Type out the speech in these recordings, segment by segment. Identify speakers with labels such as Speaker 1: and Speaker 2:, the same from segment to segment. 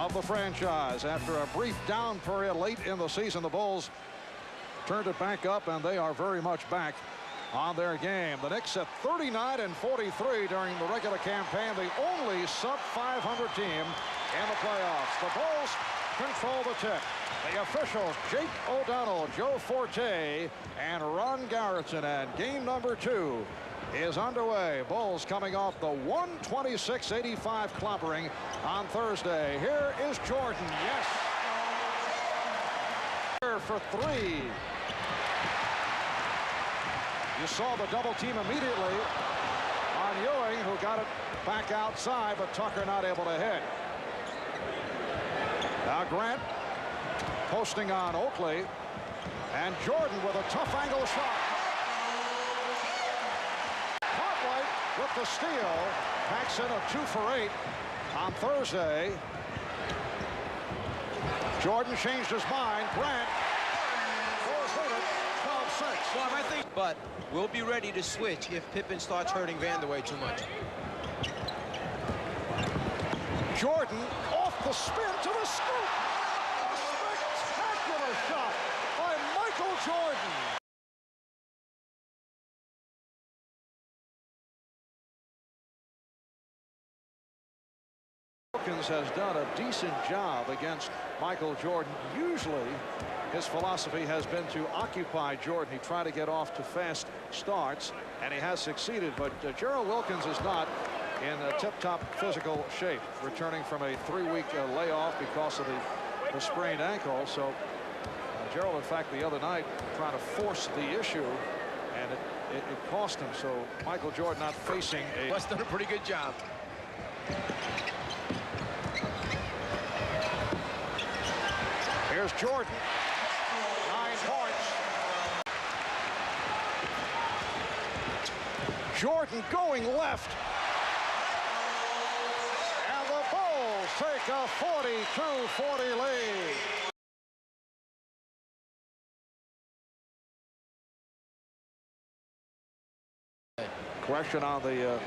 Speaker 1: of the franchise. After a brief down period late in the season, the Bulls turned it back up, and they are very much back on their game. The Knicks at 39-43 during the regular campaign, the only sub-500 team in the playoffs. The Bulls control the tip. The officials, Jake O'Donnell, Joe Forte, and Ron Garrettson. And game number 2 is underway. Bulls coming off the 126-85 clobbering on Thursday. Here is Jordan. Yes. Here for 3. You saw the double team immediately on Ewing, who got it back outside, but Tucker not able to hit. Now Grant posting on Oakley, and Jordan with a tough angle shot. Cartwright with the steal, packs in a 2 for 8 on Thursday. Jordan changed his mind. Grant hit it, 12-6.
Speaker 2: Well, I think, but we'll be ready to switch if Pippen starts hurting Vanderway too much.
Speaker 1: Jordan off the spin to the scoop. A spectacular shot by Michael Jordan. Wilkins has done a decent job against Michael Jordan. Usually his philosophy has been to occupy Jordan. He tried to get off to fast starts, and he has succeeded, but Gerald Wilkins is not in tip-top physical shape, returning from a 3-week layoff because of the sprained ankle. So Gerald, in fact, the other night trying to force the issue, and it cost him. So Michael Jordan not facing a...
Speaker 2: West done a pretty good job.
Speaker 1: Here's Jordan. 9 points. Jordan going left. And the Bulls take a 42-40 lead. Question on the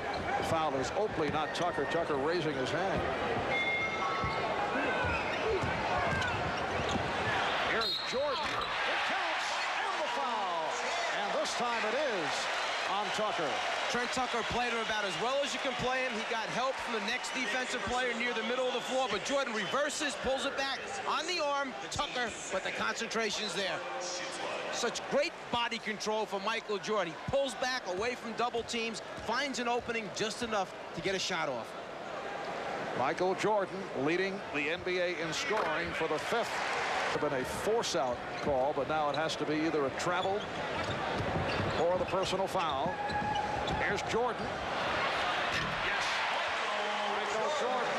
Speaker 1: foul is Oakley, not Tucker. Tucker raising his hand. Here's Jordan. It counts, and the foul. And this time it is on Tucker.
Speaker 2: Trent Tucker played him about as well as you can play him. He got help from the next defensive player near the middle of the floor, but Jordan reverses, pulls it back on the arm. Tucker, but the concentration's there. Such great body control for Michael Jordan. He pulls back away from double teams, finds an opening just enough to get a shot off.
Speaker 1: Michael Jordan leading the NBA in scoring for the 5th. It's been a force-out call, but now it has to be either a travel or the personal foul. Here's Jordan. Yes. Michael Jordan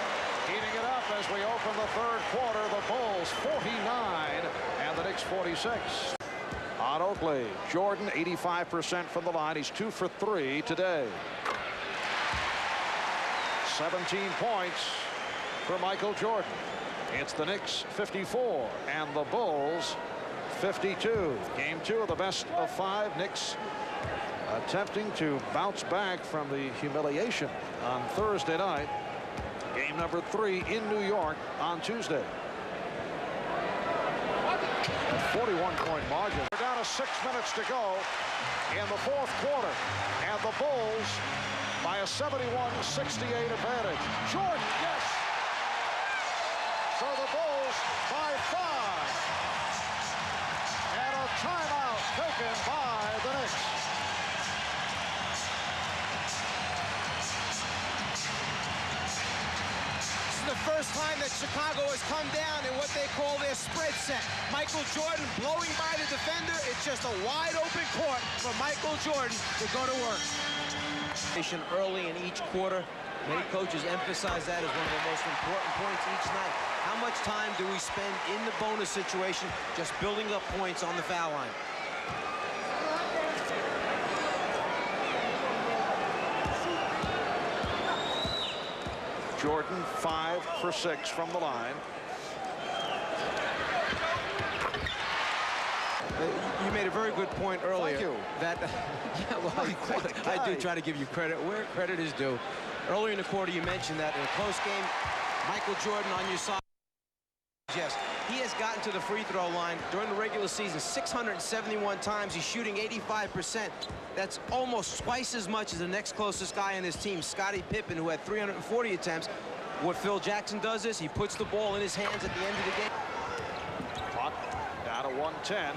Speaker 1: heating it up as we open the 3rd quarter. The Bulls 49 and the Knicks 46. On Oakley, Jordan 85% from the line. He's 2 for 3 today. 17 points for Michael Jordan. It's the Knicks 54 and the Bulls 52. Game 2 of the best of 5. Knicks attempting to bounce back from the humiliation on Thursday night. Game number 3 in New York on Tuesday. A 41-point margin. We're down to 6 minutes to go in the 4th quarter, and the Bulls by a 71-68 advantage. Jordan, yes. So the Bulls by 5. And a timeout taken by the Knicks.
Speaker 2: The first time that Chicago has come down in what they call their spread set. Michael Jordan blowing by the defender. It's just a wide open court for Michael Jordan to go to work. Early in each quarter, many coaches emphasize that as one of the most important points each night. How much time do we spend in the bonus situation just building up points on the foul line?
Speaker 1: Jordan 5 for 6 from the line.
Speaker 2: You made a very good point earlier.
Speaker 1: Thank you.
Speaker 2: That, yeah, well, I do try to give you credit where credit is due. Earlier in the quarter, you mentioned that in a close game, Michael Jordan on your side. Yes, he has gotten to the free throw line during the regular season 671 times. He's shooting 85%. That's almost twice as much as the next closest guy on his team, Scottie Pippen, who had 340 attempts. What Phil Jackson does is he puts the ball in his hands at the end of the game.
Speaker 1: Clock down to 1:10.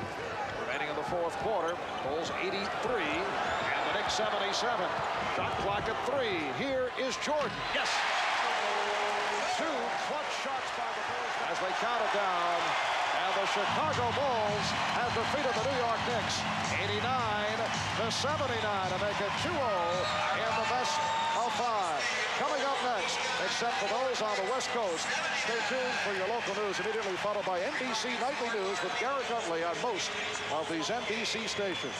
Speaker 1: Remaining in the fourth quarter. Bulls 83 and the Knicks 77. Shot clock at 3. Here is Jordan. Yes. 2 clutch shots by the Bulls as they count it down. And the Chicago Bulls have defeated the New York Knicks 89-79 to make it 2-0 in the best of 5. Coming up next, except for those on the West Coast, stay tuned for your local news, immediately followed by NBC Nightly News with Garrett Utley on most of these NBC stations.